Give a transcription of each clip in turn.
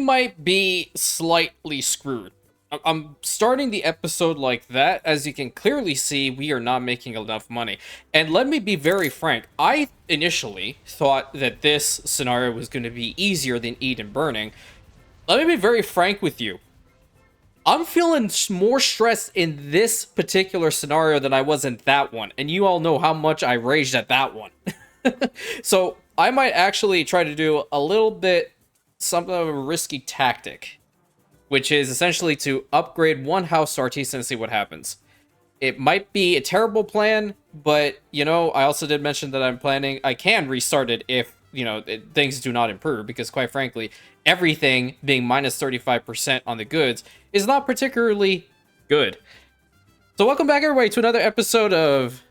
might be slightly screwed. I'm starting the episode like that. As you can clearly see, we are not making enough money. And let me be very frank. I initially thought that this scenario was going to be easier than Eden Burning. Let me be very frank with you. I'm feeling more stressed in this particular scenario than I was in that one. And you all know how much I raged at that one. So I might actually try to do a little bit something of a risky tactic, which is essentially to upgrade one house to artisan and see what happens. It might be a terrible plan, but, you know, I also did mention that I can restart it if, you know, things do not improve, because quite frankly, everything being minus 35% on the goods is not particularly good. So welcome back, everybody, to another episode of...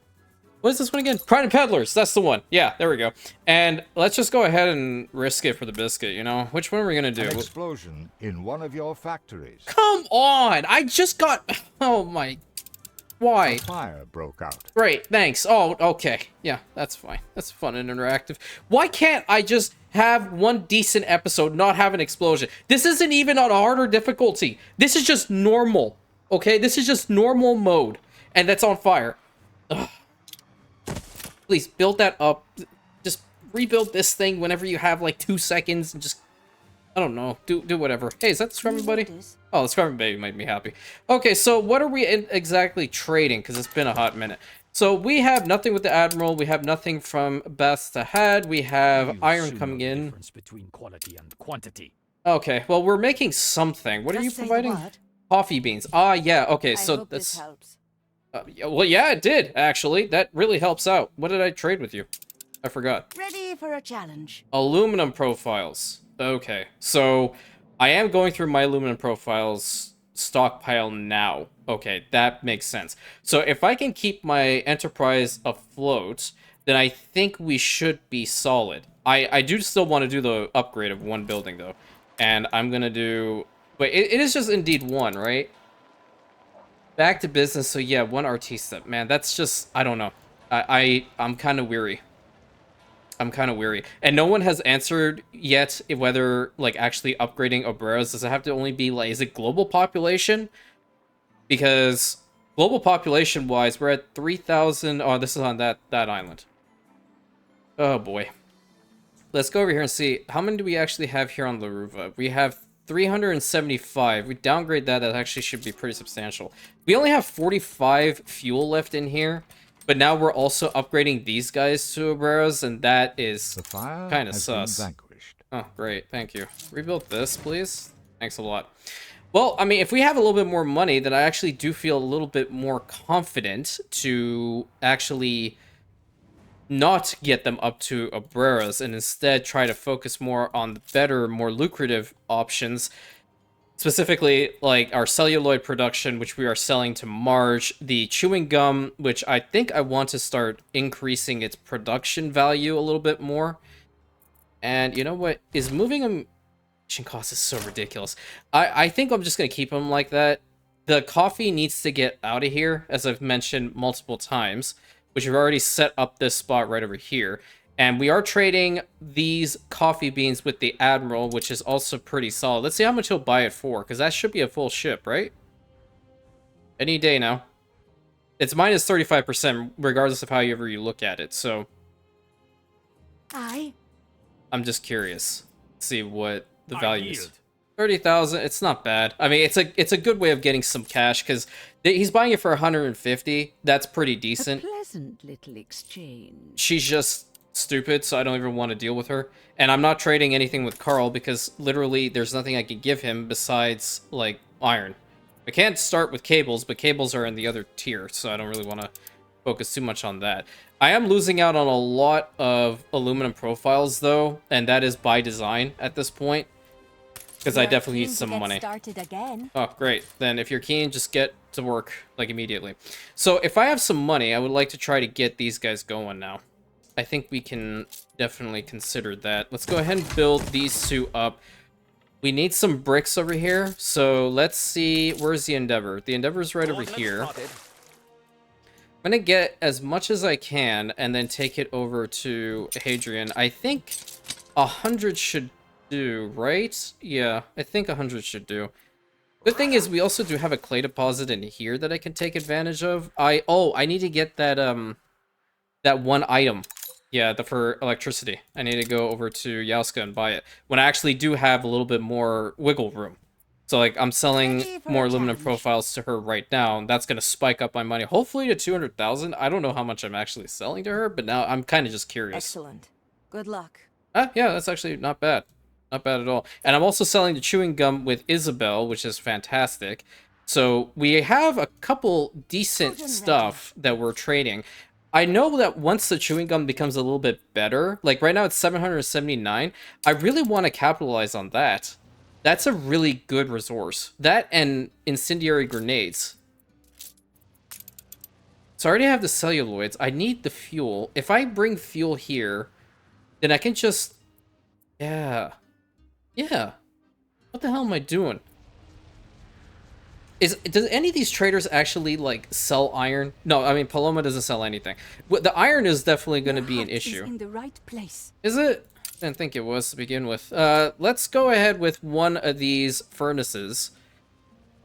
What is this one again? Pride and Peddlers. That's the one. Yeah, there we go. And let's just go ahead and risk it for the biscuit, you know? Which one are we going to do? An explosion in one of your factories. Come on! I just got... Oh my... Why? A fire broke out. Great, thanks. Oh, okay. Yeah, that's fine. That's fun and interactive. Why can't I just have one decent episode, not have an explosion? This isn't even on harder difficulty. This is just normal. Okay? This is just normal mode. And that's on fire. Ugh. Please, build that up. Just rebuild this thing whenever you have, like, 2 seconds and just... I don't know. Do whatever. Hey, is that the Scrumming Buddy? Oh, the Scrumming Baby might be happy. Okay, so what are we exactly trading? Because it's been a hot minute. So we have nothing with the Admiral. We have nothing from Best Ahead. We have iron coming in. Difference between quality and quantity. Okay, well, we're making something. What are you providing? Coffee beans. Ah, yeah. Okay, so that's... well, yeah, it did, actually. That really helps out. What did I trade with you? I forgot. Ready for a challenge. Aluminum profiles. Okay, so I am going through my aluminum profiles stockpile now. Okay, that makes sense. So if I can keep my enterprise afloat, then I think we should be solid. I do still want to do the upgrade of one building, though. And I'm going to do... But it is just indeed one, right? Back to business, so yeah, one artista. Man, that's just... I don't know. I'm kind of weary. I'm kind of weary. And no one has answered yet whether, like, actually upgrading Obreras, does it have to only be, like, is it global population? Because global population-wise, we're at 3,000... Oh, this is on that island. Oh, boy. Let's go over here and see. How many do we actually have here on Laruva? We have 375. We downgrade that. That actually should be pretty substantial. We only have 45 fuel left in here. But now we're also upgrading these guys to Obreras, and that is kind of sus. Oh, great. Thank you. Rebuild this, please. Thanks a lot. Well, I mean, if we have a little bit more money, then I actually do feel a little bit more confident to actually not get them up to Obreras and instead try to focus more on the better, more lucrative options. Specifically, like our celluloid production, which we are selling to Marge, the chewing gum, which I think I want to start increasing its production value a little bit more. And you know what? Is moving them... cost is so ridiculous. I think I'm just going to keep them like that. The coffee needs to get out of here, as I've mentioned multiple times, which we've already set up this spot right over here. And we are trading these coffee beans with the Admiral, which is also pretty solid. Let's see how much he'll buy it for, because that should be a full ship, right? Any day now. It's minus 35%, regardless of however you look at it, so... I'm just curious. See what the value is. 30,000, it's not bad. I mean, it's a good way of getting some cash, because he's buying it for 150. That's pretty decent. A pleasant little exchange. She's just... stupid, so I don't even want to deal with her. And I'm not trading anything with Carl because literally there's nothing I can give him besides, like, iron. I can't start with cables, but cables are in the other tier, so I don't really want to focus too much on that. I am losing out on a lot of aluminum profiles, though, and that is by design at this point, because I definitely need some money. Started again. Oh, great. Then if you're keen, just get to work, like, immediately. So if I have some money, I would like to try to get these guys going now. I think we can definitely consider that. Let's go ahead and build these two up. We need some bricks over here, so let's see. Where's the Endeavor? The Endeavor's right over here. I'm gonna get as much as I can and then take it over to Hadrian. I think 100 should do, right? Yeah, I think 100 should do. Good thing is we also do have a clay deposit in here that I can take advantage of. I need to get that that one item. Yeah, for electricity. I need to go over to Yauska and buy it. When I actually do have a little bit more wiggle room. So like I'm selling Ready for more a aluminum challenge. profiles to her right now, and that's gonna spike up my money. Hopefully to 200,000. I don't know how much I'm actually selling to her, but now I'm kind of just curious. Excellent. Good luck. Yeah, that's actually not bad. Not bad at all. And I'm also selling the chewing gum with Isabel, which is fantastic. So we have a couple decent Golden stuff that we're trading. I know that once the chewing gum becomes a little bit better, like right now it's 779, I really want to capitalize on that. That's a really good resource. That and incendiary grenades. So I already have the celluloids. I need the fuel. If I bring fuel here, then I can just... Yeah. Yeah. What the hell am I doing? Does any of these traders actually, like, sell iron? No, I mean, Paloma doesn't sell anything. The iron is definitely going to Your be an heart is issue. in the right place. Is it? I didn't think it was to begin with. Let's go ahead with one of these furnaces.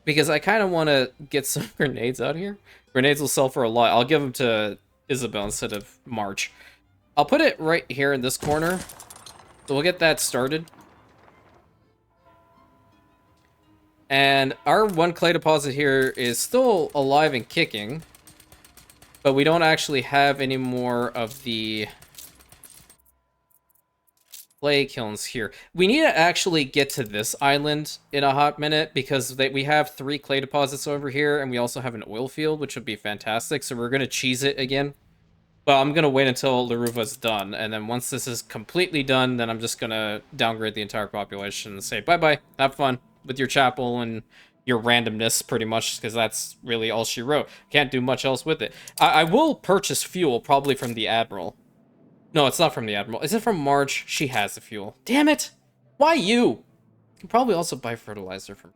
Because I kind of want to get some grenades out here. Grenades will sell for a lot. I'll give them to Isabel instead of March. I'll put it right here in this corner. So we'll get that started. And our one clay deposit here is still alive and kicking. But we don't actually have any more of the clay kilns here. We need to actually get to this island in a hot minute because we have 3 clay deposits over here and we also have an oil field, which would be fantastic. So we're going to cheese it again. Well, I'm going to wait until Laruva's done. And then once this is completely done, then I'm just going to downgrade the entire population and say bye-bye. Have fun with your chapel and your randomness, pretty much, because that's really all she wrote. Can't do much else with it. I will purchase fuel, probably from the Admiral. No, it's not from the Admiral. Is it from March? She has the fuel. Damn it! Why you? I can probably also buy fertilizer from...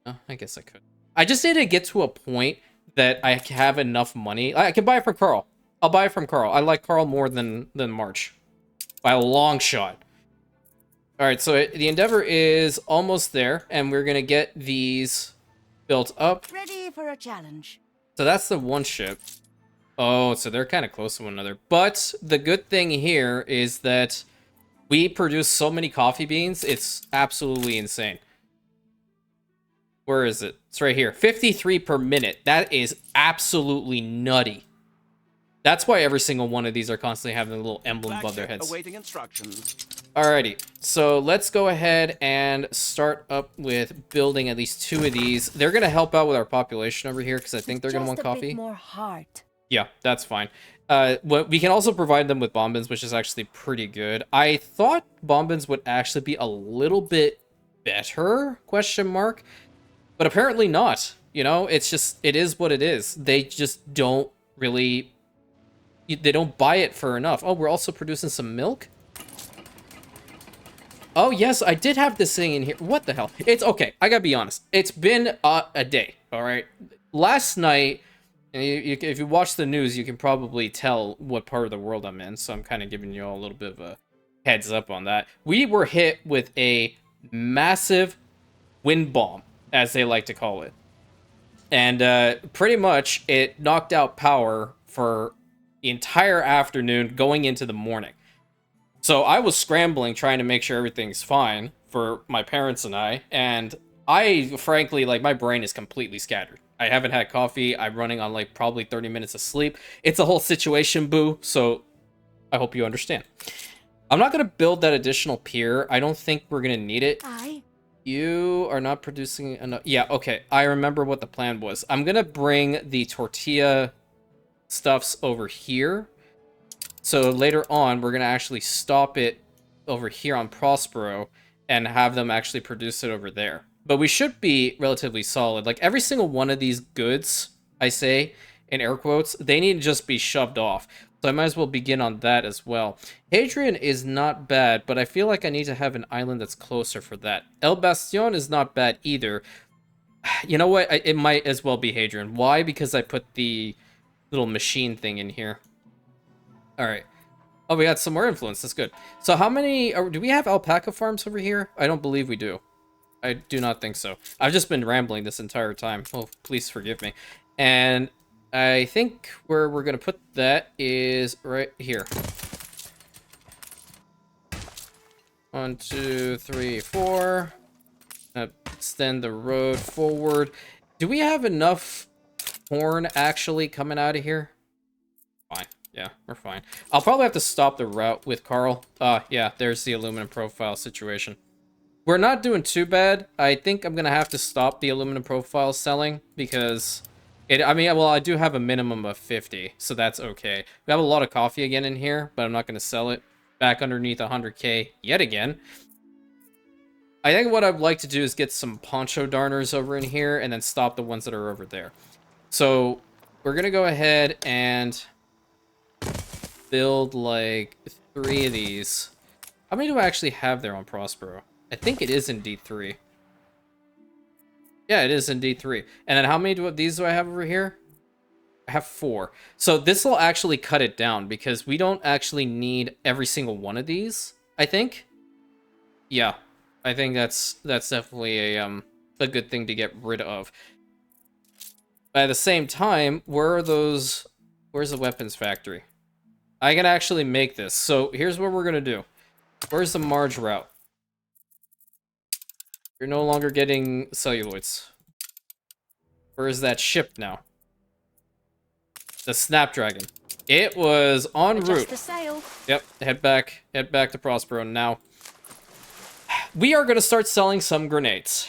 Oh, I guess I could. I just need to get to a point that I have enough money. I can buy it from Carl. I'll buy it from Carl. I like Carl more than March. By a long shot. Alright, so the Endeavor is almost there, and we're gonna get these built up. Ready for a challenge. So that's the one ship. Oh, so they're kind of close to one another. But the good thing here is that we produce so many coffee beans, it's absolutely insane. Where is it? It's right here. 53 per minute. That is absolutely nutty. That's why every single one of these are constantly having a little emblem above their heads. Awaiting instructions. Alrighty, so let's go ahead and start up with building at least 2 of these. They're going to help out with our population over here because I think they're going to want Just a coffee. bit more heart. Yeah, that's fine. We can also provide them with bombins, which is actually pretty good. I thought bombins would actually be a little bit better, question mark, but apparently not. You know, it's just, it is what it is. They just don't really, they don't buy it for enough. Oh, we're also producing some milk? Oh, yes, I did have this thing in here. What the hell? It's okay. I gotta be honest. It's been a day, all right? Last night, if you watch the news, you can probably tell what part of the world I'm in, so I'm kind of giving you all a little bit of a heads up on that. We were hit with a massive wind bomb, as they like to call it. And pretty much, it knocked out power for the entire afternoon going into the morning. So I was scrambling, trying to make sure everything's fine for my parents and I, frankly, like, my brain is completely scattered. I haven't had coffee. I'm running on, like, probably 30 minutes of sleep. It's a whole situation, boo, so I hope you understand. I'm not going to build that additional pier. I don't think we're going to need it. You are not producing enough. Yeah, okay. I remember what the plan was. I'm going to bring the tortilla stuffs over here. So later on, we're going to actually stop it over here on Prospero and have them actually produce it over there. But we should be relatively solid. Like, every single one of these goods, I say, in air quotes, they need to just be shoved off. So I might as well begin on that as well. Hadrian is not bad, but I feel like I need to have an island that's closer for that. El Bastion is not bad either. You know what? It might as well be Hadrian. Why? Because I put the little machine thing in here. Alright. Oh, we got some more influence. That's good. So how many... do we have alpaca farms over here? I don't believe we do. I do not think so. I've just been rambling this entire time. Oh, please forgive me. And I think where we're going to put that is right here. 1, 2, 3, 4. Extend the road forward. Do we have enough corn actually coming out of here? Fine. Yeah, we're fine. I'll probably have to stop the route with Carl. Yeah, there's the aluminum profile situation. We're not doing too bad. I think I'm gonna have to stop the aluminum profile selling because well, I do have a minimum of 50, so that's okay. We have a lot of coffee again in here, but I'm not gonna sell it. Back underneath 100k yet again. I think what I'd like to do is get some poncho darners over in here and then stop the ones that are over there. So we're gonna go ahead and build like 3 of these. How many do I actually have there on Prospero? I think it is indeed 3. Yeah, it is indeed 3. And then how many of these do I have over here? I have 4. So this will actually cut it down because we don't actually need every single one of these, I think. Yeah, I think that's definitely a good thing to get rid of. But at the same time, where are those... Where's the weapons factory? I can actually make this. So here's what we're gonna do. Where's the Marge route? You're no longer getting celluloids. Where is that ship now? The Snapdragon. It was en route. The sail. Yep, head back to Prospero now. We are gonna start selling some grenades.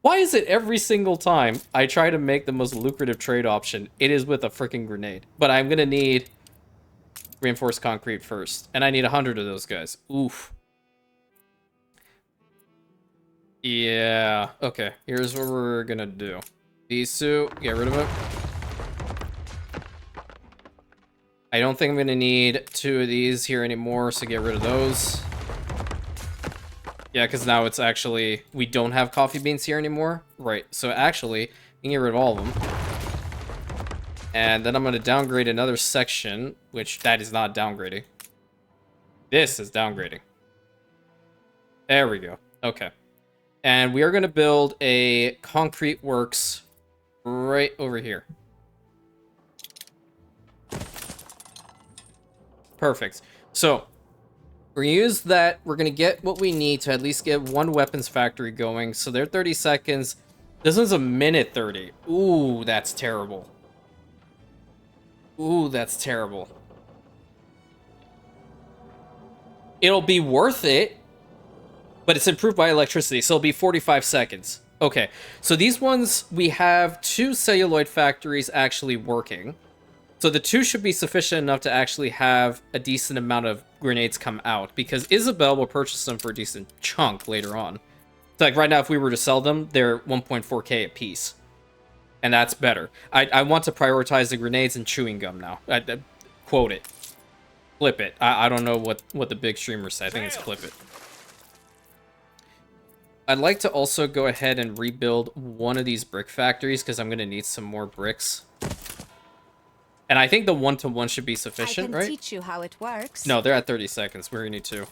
Why is it every single time I try to make the most lucrative trade option, it is with a freaking grenade? But I'm gonna need reinforced concrete first, and I need 100 of those guys. Oof. Yeah, okay, here's what we're gonna do. These two, get rid of it. I don't think I'm gonna need 2 of these here anymore, so get rid of those. Yeah, because now it's actually, we don't have coffee beans here anymore. Right, so actually, you can get rid of all of them. And then I'm gonna downgrade another section, which that is not downgrading. This is downgrading. There we go, okay. And we are gonna build a concrete works right over here. Perfect. So, we're gonna use that. We're gonna get what we need to at least get 1 weapons factory going. So they're 30 seconds. This one's a minute 30. Ooh, that's terrible. Ooh, that's terrible. It'll be worth it, but it's improved by electricity, so it'll be 45 seconds. Okay, so these ones, we have 2 celluloid factories actually working. So the 2 should be sufficient enough to actually have a decent amount of grenades come out, because Isabel will purchase them for a decent chunk later on. So like right now, if we were to sell them, they're 1.4k a piece. And that's better. I want to prioritize the grenades and chewing gum now. Quote it. Flip it. I don't know what the big streamers say. I think it's clip it. I'd like to also go ahead and rebuild one of these brick factories, because I'm going to need some more bricks. And I think the 1-to-1 should be sufficient, right? I can teach you how it works. No, they're at 30 seconds. We're going to need 2.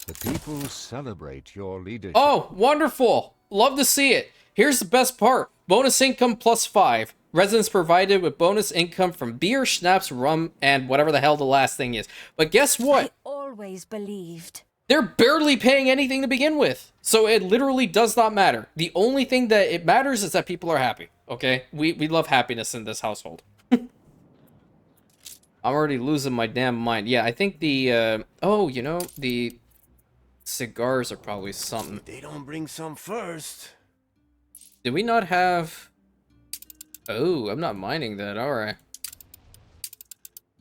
The people celebrate your leadership. Oh, wonderful. Love to see it. Here's the best part. Bonus income +5. Residents provided with bonus income from beer, schnapps, rum, and whatever the hell the last thing is. But guess what? I always believed. They're barely paying anything to begin with. So it literally does not matter. The only thing that it matters is that people are happy. Okay? We love happiness in this household. I'm already losing my damn mind. Yeah, I think the, oh, you know, the cigars are probably something. They don't bring some first. Did we not have... Oh, I'm not mining that, alright.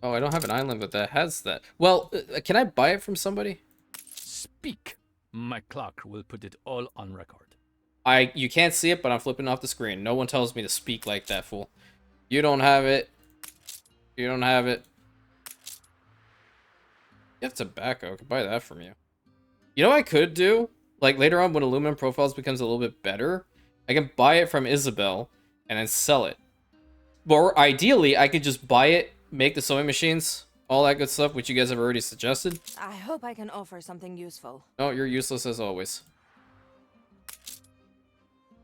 Oh, I don't have an island that has that. Well, can I buy it from somebody? Speak. My clock will put it all on record. You can't see it, but I'm flipping off the screen. No one tells me to speak like that, fool. You don't have it. You don't have it. You have tobacco. I could buy that from you. You know what I could do? Like, later on when aluminum profiles becomes a little bit better, I can buy it from Isabel and then sell it. Or ideally, I could just buy it, make the sewing machines, all that good stuff, which you guys have already suggested. I hope I can offer something useful. No, you're useless as always.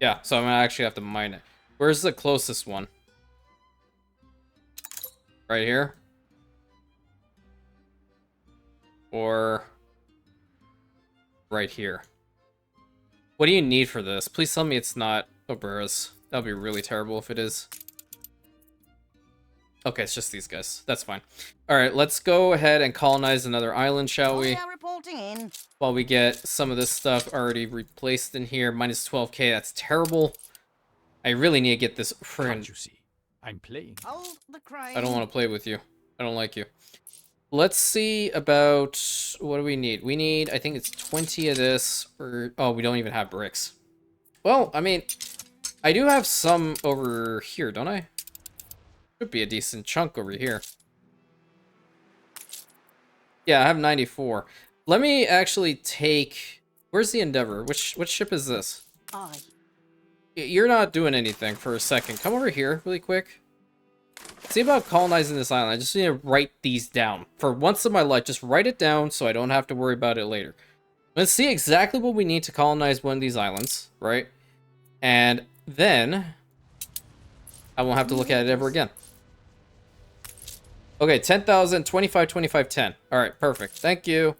Yeah, so I'm gonna actually have to mine it. Where's the closest one? Right here? Or right here? What do you need for this? Please tell me it's not Oberas. That would be really terrible if it is. Okay, it's just these guys. That's fine. Alright, let's go ahead and colonize another island, shall we? Reporting in. While we get some of this stuff already replaced in here. Minus 12k, that's terrible. I really need to get this friend. Can't you see? I'm playing. Hold the crane. I don't want to play with you. I don't like you. Let's see about... What do we need? We need, I think it's 20 of this. Or, oh, we don't even have bricks. Well, I mean, I do have some over here, don't I? Should be a decent chunk over here. Yeah, I have 94. Let me actually take... Where's the Endeavor? Which ship is this? Aye. You're not doing anything for a second. Come over here really quick. See about colonizing this island. I just need to write these down. For once in my life, just write it down so I don't have to worry about it later. Let's see exactly what we need to colonize one of these islands, right? And then I won't have to look at it ever again. Okay, 10,000, 25, 25, 10. All right, perfect. Thank you.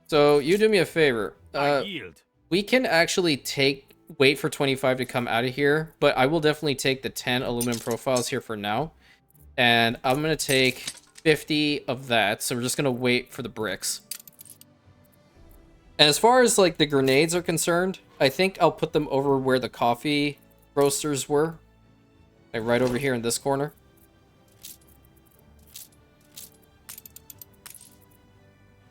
So you do me a favor. I yield. We can actually wait for 25 to come out of here, but I will definitely take the 10 aluminum profiles here for now. And I'm going to take 50 of that, so we're just going to wait for the bricks. And as far as, like, the grenades are concerned, I think I'll put them over where the coffee roasters were. Like, right over here in this corner.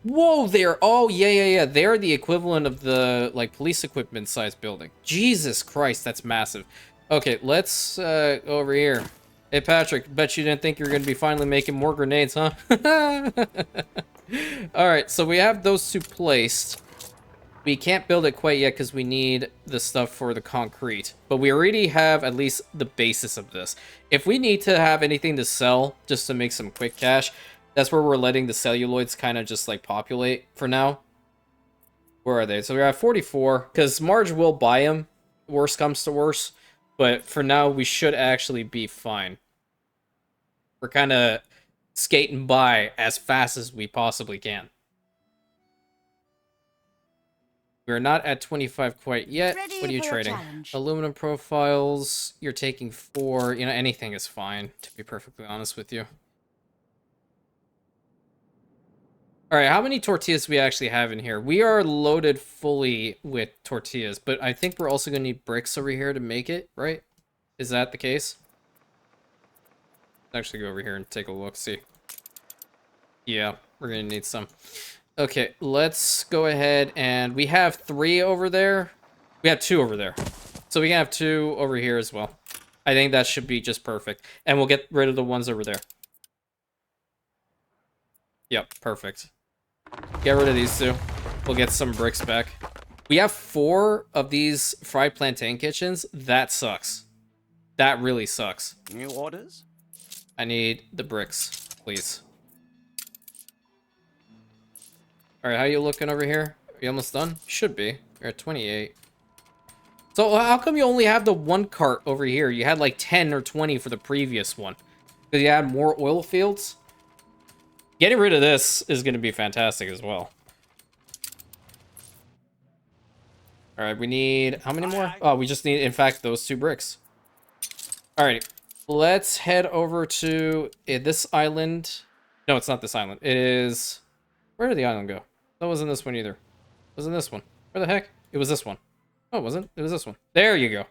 Whoa, they're... Oh, yeah. They're the equivalent of the, like, police equipment size building. Jesus Christ, that's massive. Okay, let's go over here. Hey, Patrick, bet you didn't think you were going to be finally making more grenades, huh? Alright, so we have those two placed. We can't build it quite yet because we need the stuff for the concrete. But we already have at least the basis of this. If we need to have anything to sell just to make some quick cash... That's where we're letting the celluloids kind of just, like, populate for now. Where are they? So we're at 44, because Marge will buy them, worst comes to worst. But for now, we should actually be fine. We're kind of skating by as fast as we possibly can. We're not at 25 quite yet. Ready What are you for a trading? challenge. Aluminum profiles, you're taking 4. You know, anything is fine, to be perfectly honest with you. Alright, how many tortillas do we actually have in here? We are loaded fully with tortillas, but I think we're also going to need bricks over here to make it, right? Is that the case? Let's actually go over here and take a look, see. Yeah, we're going to need some. Okay, let's go ahead and... We have 3 over there. We have 2 over there. So we can have 2 over here as well. I think that should be just perfect. And we'll get rid of the ones over there. Yep, perfect. Get rid of these 2. We'll get some bricks back. We have 4 of these fried plantain kitchens. That sucks. That really sucks. New orders? I need the bricks, please. Alright, how you looking over here? Are you almost done? Should be. You're at 28. So how come you only have the 1 cart over here? You had like 10 or 20 for the previous one. Because you had more oil fields? Getting rid of this is going to be fantastic as well. Alright, we need... How many more? Oh, we just need, in fact, those 2 bricks. Alright, let's head over to this island. No, it's not this island. It is... Where did the island go? That wasn't this one either. It wasn't this one. Where the heck? It was this one. Oh, it wasn't. It was this one. There you go.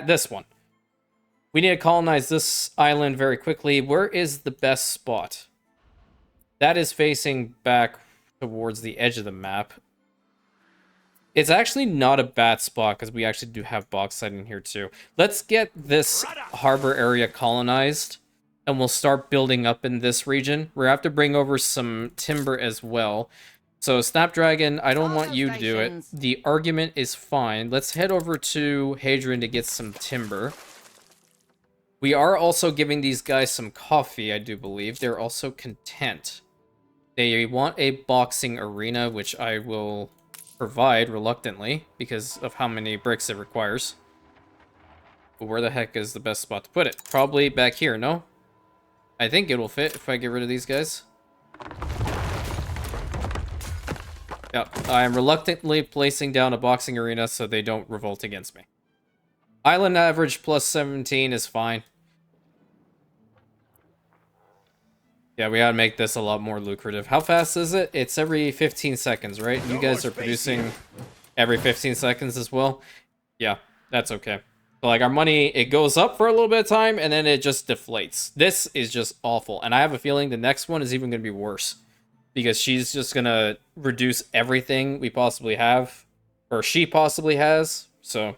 This one. We need to colonize this island very quickly. Where is the best spot? That is facing back towards the edge of the map. It's actually not a bad spot because we actually do have bauxite in here too. Let's get this harbor area colonized and we'll start building up in this region. We're going to have to bring over some timber as well. So Snapdragon, I don't want Also you to do it. stations. The argument is fine. Let's head over to Hadrian to get some timber. We are also giving these guys some coffee, I do believe. They're also content. They want a boxing arena, which I will provide reluctantly because of how many bricks it requires. But where the heck is the best spot to put it? Probably back here, no? I think it'll fit if I get rid of these guys. Yeah, I'm reluctantly placing down a boxing arena so they don't revolt against me. Island average plus 17 is fine. Yeah, we gotta make this a lot more lucrative. How fast is it? It's every 15 seconds, right? You No guys more are space producing here. every 15 seconds as well? Yeah, that's okay. So, like, our money, it goes up for a little bit of time, and then it just deflates. This is just awful. And I have a feeling the next one is even going to be worse. Because she's just going to reduce everything we possibly have. Or she possibly has. So,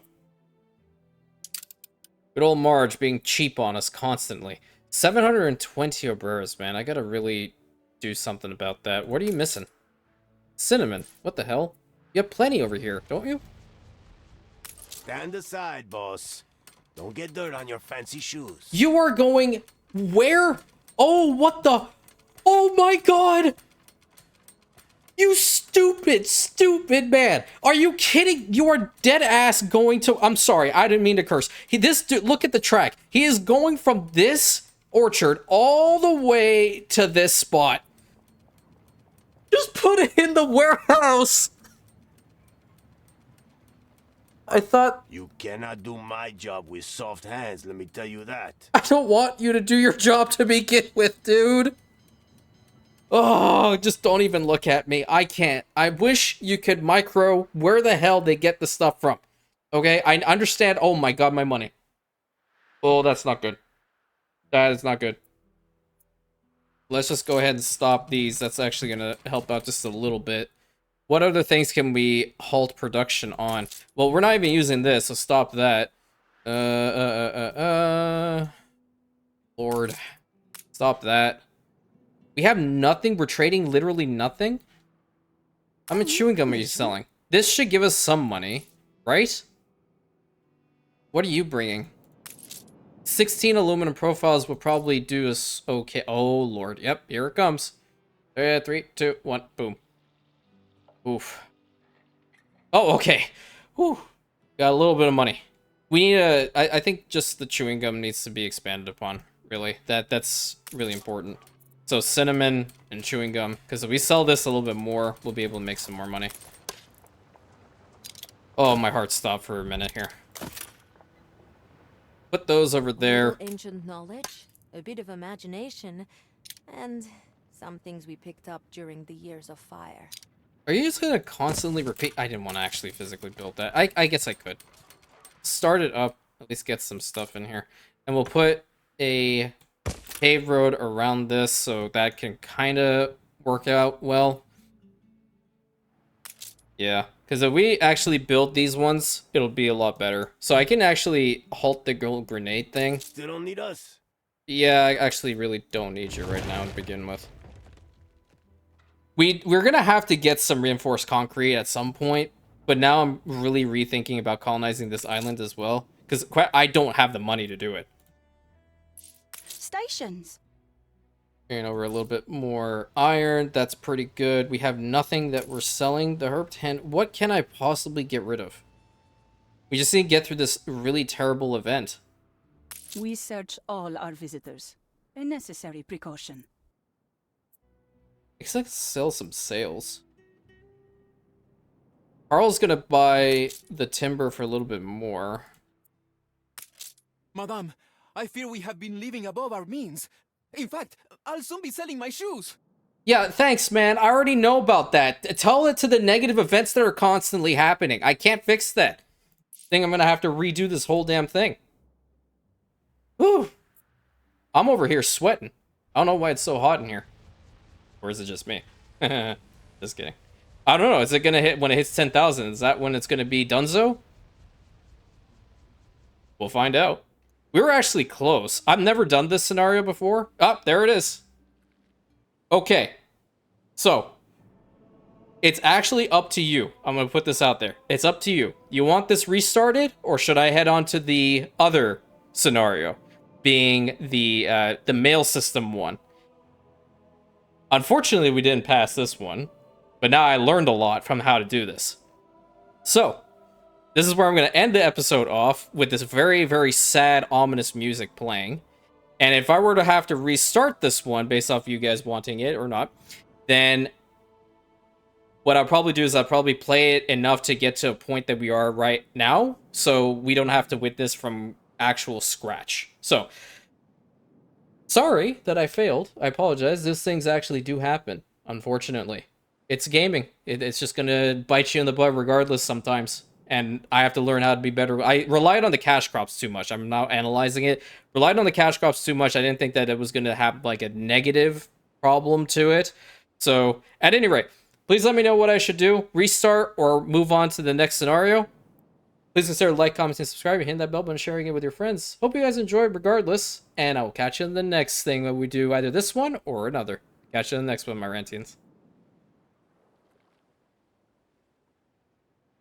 good old Marge being cheap on us constantly. 720 Obreras, man. I gotta really do something about that. What are you missing? Cinnamon. What the hell? You have plenty over here, don't you? Stand aside, boss. Don't get dirt on your fancy shoes. You are going where? Oh, what the? Oh my god! You stupid, stupid man. Are you kidding? You are dead ass going to... I'm sorry, I didn't mean to curse. This dude, look at the track. He is going from this orchard all the way to this spot. Just put it in the warehouse. I thought... You cannot do my job with soft hands, let me tell you that. I don't want you to do your job to begin with, dude. Oh, just don't even look at me. I can't. I wish you could micro where the hell they get the stuff from. Okay, I understand. Oh my god, my money. Oh, that's not good. That is not good. Let's just go ahead and stop these. That's actually going to help out just a little bit. What other things can we halt production on? Well, we're not even using this, so stop that. Lord. Stop that. We have nothing. We're trading literally nothing. How much chewing gum are you selling? This should give us some money, right? What are you bringing? 16 aluminum profiles will probably do us okay. Oh, Lord. Yep, here it comes. 3, 2, 1, boom. Oof. Oh, okay. Whew. Got a little bit of money. We need a... I think just the chewing gum needs to be expanded upon, really. That's really important. So cinnamon and chewing gum, because if we sell this a little bit more, we'll be able to make some more money. Oh, my heart stopped for a minute here. Put those over there. Ancient knowledge, a bit of imagination, and some things we picked up during the years of fire. Are you just gonna constantly repeat? I didn't want to actually physically build that. I guess I could. Start it up, at least get some stuff in here. And we'll put a paved road around this so that can kind of work out well. Yeah, because if we actually build these ones, it'll be a lot better. So I can actually halt the gold grenade thing. Still don't need us. Yeah, I actually really don't need you right now to begin with. We're gonna have to get some reinforced concrete at some point, but now I'm really rethinking about colonizing this island as well, because I don't have the money to do it. Stations. Carrying over a little bit more iron. That's pretty good. We have nothing that we're selling. The herb tent. What can I possibly get rid of? We just need to get through this really terrible event. We search all our visitors. A necessary precaution. Let's sell some sails. Carl's gonna buy the timber for a little bit more. Madame, I fear we have been living above our means. In fact, I'll soon be selling my shoes. Yeah, thanks, man. I already know about that. Tell it to the negative events that are constantly happening. I can't fix that. I think I'm gonna have to redo this whole damn thing. Whew. I'm over here sweating. I don't know why it's so hot in here. Or is it just me? Just kidding. I don't know. Is it gonna hit when it hits 10,000? Is that when it's gonna be donezo? We'll find out. We were actually close. I've never done this scenario before. Oh, there it is. Okay. So, it's actually up to you. I'm going to put this out there. It's up to you. You want this restarted, or should I head on to the other scenario, being the mail system one? Unfortunately, we didn't pass this one, but now I learned a lot from how to do this. So, this is where I'm going to end the episode off with this very, very sad, ominous music playing. And if I were to have to restart this one based off you guys wanting it or not, then what I'll probably do is I'll probably play it enough to get to a point that we are right now, so we don't have to witness from actual scratch. So, sorry that I failed. I apologize. These things actually do happen, unfortunately. It's gaming. It's just going to bite you in the butt regardless sometimes. And I have to learn how to be better. I relied on the cash crops too much. I'm now analyzing it. Relied on the cash crops too much. I didn't think that it was going to have like a negative problem to it. So, at any rate, please let me know what I should do. Restart or move on to the next scenario. Please consider like, commenting, subscribing, hitting that bell button, sharing it with your friends. Hope you guys enjoyed regardless. And I will catch you in the next thing that we do, either this one or another. Catch you in the next one, my Rantians.